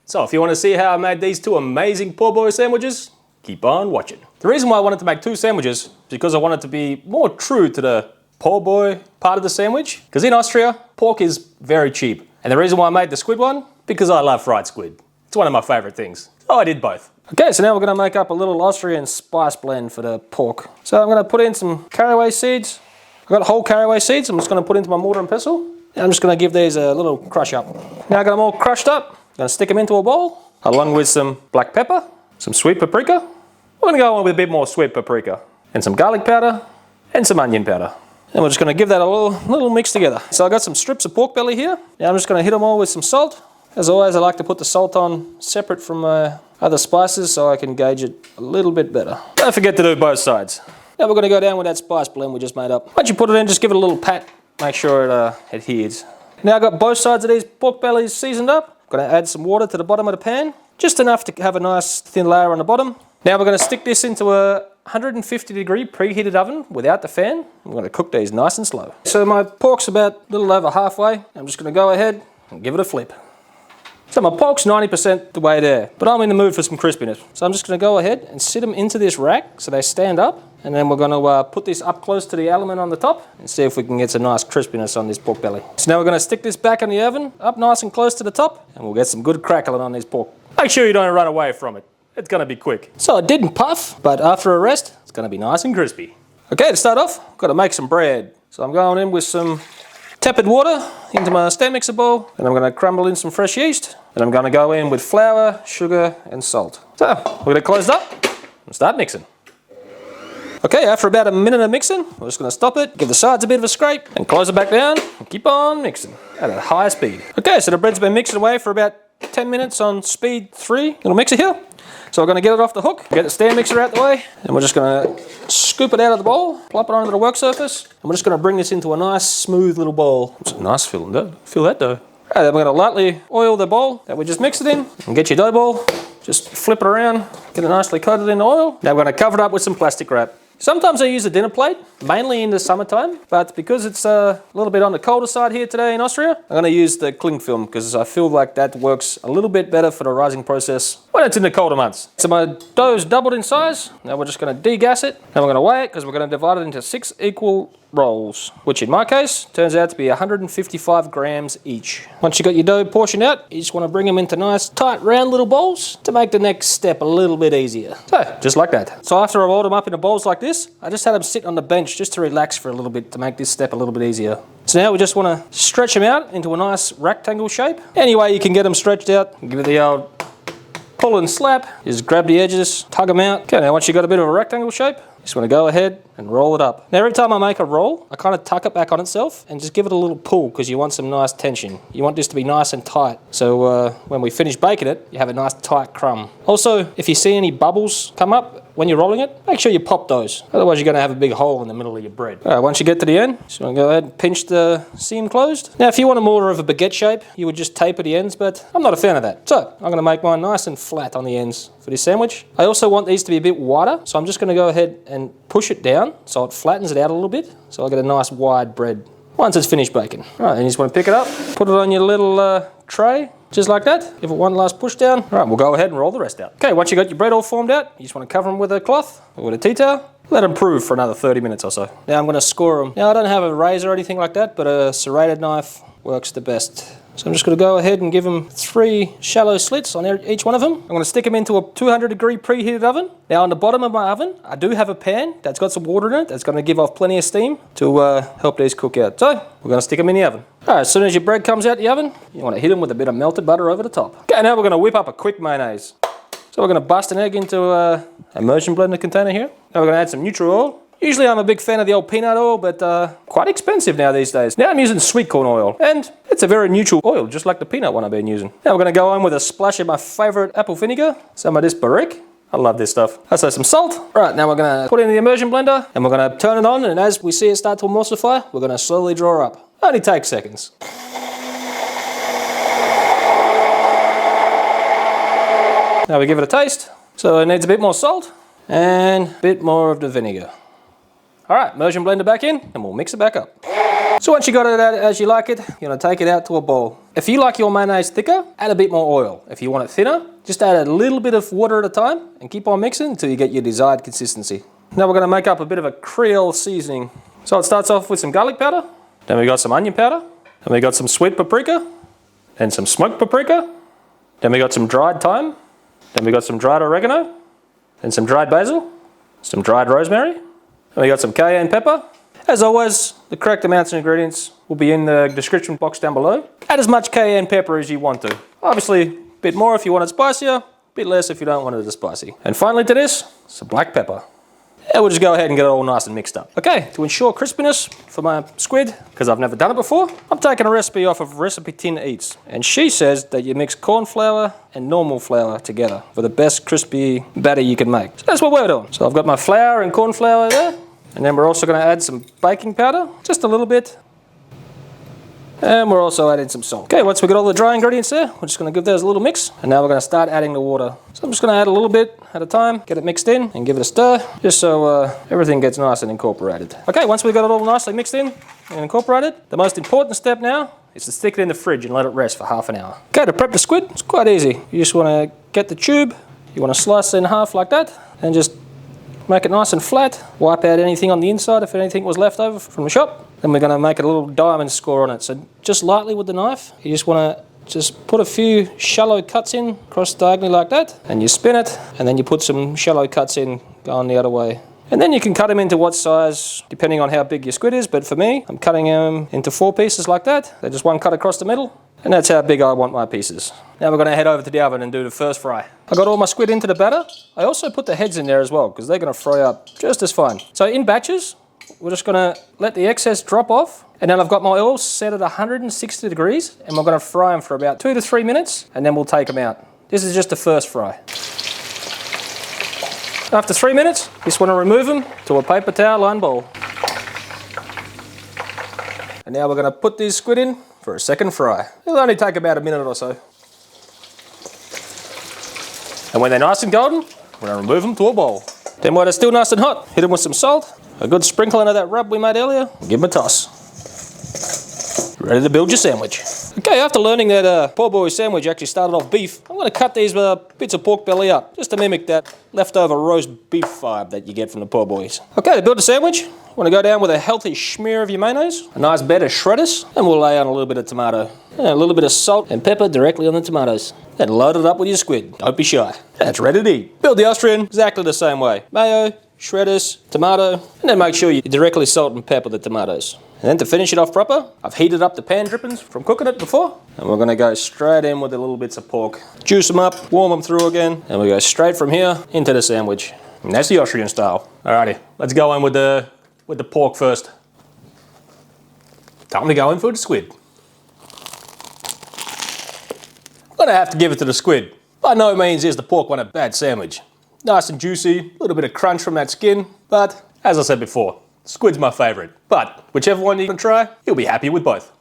So if you want to see how I made these two amazing po' boy sandwiches, keep on watching. The reason why I wanted to make two sandwiches is because I wanted to be more true to the po' boy part of the sandwich. Because in Austria, pork is very cheap. And the reason why I made the squid one, because I love fried squid. It's one of my favorite things. So I did both. Okay, so now we're going to make up a little Austrian spice blend for the pork. So I'm going to put in some caraway seeds. I've got whole caraway seeds. I'm just going to put into my mortar and pestle. And I'm just going to give these a little crush up. Now I got them all crushed up. I'm going to stick them into a bowl, along with some black pepper, some sweet paprika. We're going to go on with a bit more sweet paprika, and some garlic powder, and some onion powder. And we're just going to give that a little mix together. So I got some strips of pork belly here. Now I'm just going to hit them all with some salt. As always, I like to put the salt on separate from other spices so I can gauge it a little bit better. Don't forget to do both sides. Now we're going to go down with that spice blend we just made up. Once you put it in, just give it a little pat. Make sure it adheres. Now I've got both sides of these pork bellies seasoned up. I'm going to add some water to the bottom of the pan. Just enough to have a nice thin layer on the bottom. Now we're going to stick this into a 150 degree preheated oven without the fan. I'm going to cook these nice and slow. So my pork's about a little over halfway. I'm just going to go ahead and give it a flip. So my pork's 90% the way there, but I'm in the mood for some crispiness. So I'm just going to go ahead and sit them into this rack so they stand up. And then we're going to put this up close to the element on the top and see if we can get some nice crispiness on this pork belly. So now we're going to stick this back in the oven, up nice and close to the top, and we'll get some good crackling on this pork. Make sure you don't run away from it. It's going to be quick. So it didn't puff, but after a rest, it's going to be nice and crispy. Okay, to start off, I've got to make some bread. So I'm going in with some tepid water into my stand mixer bowl, and I'm going to crumble in some fresh yeast, and I'm going to go in with flour, sugar, and salt. So we're going to close it up and start mixing. Okay, after about a minute of mixing, we're just going to stop it, give the sides a bit of a scrape, and close it back down, and keep on mixing at a high speed. Okay, so the bread's been mixing away for about 10 minutes on speed 3. Little mixer here. So we're going to get it off the hook, get the stand mixer out the way, and we're just going to scoop it out of the bowl, plop it onto the work surface, and we're just going to bring this into a nice smooth little bowl. It's a nice feeling dough. Feel that dough. Right, then we're going to lightly oil the bowl that we just mixed it in, and get your dough ball, just flip it around, get it nicely coated in oil. Now we're going to cover it up with some plastic wrap. Sometimes I use a dinner plate, mainly in the summertime, but because it's a little bit on the colder side here today in Austria, I'm going to use the cling film because I feel like that works a little bit better for the rising process when it's in the colder months. So my dough's doubled in size. Now we're just going to degas it. Now we're going to weigh it because we're going to divide it into 6 equal rolls, which in my case turns out to be 155 grams each. Once you got your dough portioned out, you just want to bring them into nice tight round little bowls to make the next step a little bit easier. So just like that. So after I rolled them up into bowls like this, I just had them sit on the bench just to relax for a little bit to make this step a little bit easier. So now we just want to stretch them out into a nice rectangle shape. Any way you can get them stretched out, give it the old pull and slap, just grab the edges, tug them out. Okay, now once you've got a bit of a rectangle shape, you just want to go ahead and roll it up. Now every time I make a roll, I kind of tuck it back on itself and just give it a little pull because you want some nice tension. You want this to be nice and tight. So when we finish baking it, you have a nice tight crumb. Also, if you see any bubbles come up when you're rolling it, make sure you pop those. Otherwise you're going to have a big hole in the middle of your bread. All right, once you get to the end, just want to go ahead and pinch the seam closed. Now if you want more of a baguette shape, you would just taper the ends, but I'm not a fan of that. So I'm going to make mine nice and flat on the ends for this sandwich. I also want these to be a bit wider, so I'm just going to go ahead and push it down so it flattens it out a little bit, so I get a nice wide bread once it's finished baking. All right, and you just want to pick it up, put it on your little tray, just like that. Give it one last push down. All right, we'll go ahead and roll the rest out. Okay, once you got your bread all formed out, you just want to cover them with a cloth or with a tea towel. Let them prove for another 30 minutes or so. Now I'm going to score them. Now I don't have a razor or anything like that, but a serrated knife works the best. So I'm just going to go ahead and give them 3 shallow slits on each one of them. I'm going to stick them into a 200 degree preheated oven. Now on the bottom of my oven, I do have a pan that's got some water in it that's going to give off plenty of steam to help these cook out. So we're going to stick them in the oven. All right, as soon as your bread comes out the oven, you want to hit them with a bit of melted butter over the top. Okay, now we're going to whip up a quick mayonnaise. So we're going to bust an egg into a immersion blender container here. Now we're going to add some neutral oil. Usually I'm a big fan of the old peanut oil, but quite expensive now these days. Now I'm using sweet corn oil, and it's a very neutral oil, just like the peanut one I've been using. Now we're going to go on with a splash of my favorite apple vinegar, some of this barrique. I love this stuff. Also some salt. All right, now we're going to put it in the immersion blender, and we're going to turn it on, and as we see it start to emulsify, we're going to slowly draw up. Only takes seconds. Now we give it a taste. So it needs a bit more salt and a bit more of the vinegar. All right, immersion blender back in, and we'll mix it back up. So once you got it out as you like it, you're gonna take it out to a bowl. If you like your mayonnaise thicker, add a bit more oil. If you want it thinner, just add a little bit of water at a time and keep on mixing until you get your desired consistency. Now we're gonna make up a bit of a Creole seasoning. So it starts off with some garlic powder, then we got some onion powder, then we got some sweet paprika, then some smoked paprika, then we got some dried thyme, then we got some dried oregano, then some dried basil, some dried rosemary, and we got some cayenne pepper. As always, the correct amounts of ingredients will be in the description box down below. Add as much cayenne pepper as you want to. Obviously, a bit more if you want it spicier, a bit less if you don't want it as spicy. And finally to this, some black pepper. And we'll just go ahead and get it all nice and mixed up. Okay, to ensure crispiness for my squid, because I've never done it before, I'm taking a recipe off of Recipe Tin Eats. And she says that you mix corn flour and normal flour together for the best crispy batter you can make. So that's what we're doing. So I've got my flour and corn flour there. And then we're also going to add some baking powder, just a little bit. And we're also adding some salt. Okay, once we get all the dry ingredients there, we're just going to give those a little mix. And now we're going to start adding the water. So I'm just going to add a little bit at a time, get it mixed in and give it a stir, just so everything gets nice and incorporated. Okay, once we've got it all nicely mixed in and incorporated, the most important step now is to stick it in the fridge and let it rest for half an hour. Okay, to prep the squid, it's quite easy. You just want to get the tube, you want to slice it in half like that, and just make it nice and flat, wipe out anything on the inside if anything was left over from the shop. Then we're going to make a little diamond score on it. So just lightly with the knife, you just want to just put a few shallow cuts in, cross diagonally like that, and you spin it, and then you put some shallow cuts in going the other way. And then you can cut them into what size, depending on how big your squid is, but for me, I'm cutting them into 4 pieces like that. They're just one cut across the middle, and that's how big I want my pieces. Now we're going to head over to the oven and do the first fry. I got all my squid into the batter. I also put the heads in there as well, because they're going to fry up just as fine. So in batches, we're just going to let the excess drop off, and then I've got my oil set at 160 degrees, and we're going to fry them for about 2 to 3 minutes, and then we'll take them out. This is just the first fry. After 3 minutes, you just want to remove them to a paper towel lined bowl. And now we're going to put these squid in for a second fry. It'll only take about a minute or so. And when they're nice and golden, we're going to remove them to a bowl. Then while they're still nice and hot, hit them with some salt, a good sprinkling of that rub we made earlier, give them a toss. Ready to build your sandwich. Okay, after learning that poor boy sandwich actually started off beef, I'm going to cut these bits of pork belly up, just to mimic that leftover roast beef vibe that you get from the poor boys. Okay, to build a sandwich, you want to go down with a healthy smear of your mayonnaise, a nice bed of shredders, and we'll lay on a little bit of tomato, and a little bit of salt and pepper directly on the tomatoes. Then load it up with your squid. Don't be shy. That's ready to eat. Build the Austrian exactly the same way. Mayo, shredders, tomato, and then make sure you directly salt and pepper the tomatoes. And then to finish it off proper, I've heated up the pan drippings from cooking it before, and we're going to go straight in with the little bits of pork. Juice them up, warm them through again, and we go straight from here into the sandwich. And that's the Austrian style. Alrighty, let's go in with the pork first. Time to go in for the squid. I'm going to have to give it to the squid. By no means is the pork one a bad sandwich. Nice and juicy, a little bit of crunch from that skin, but as I said before, squid's my favourite. But whichever one you can try, you'll be happy with both.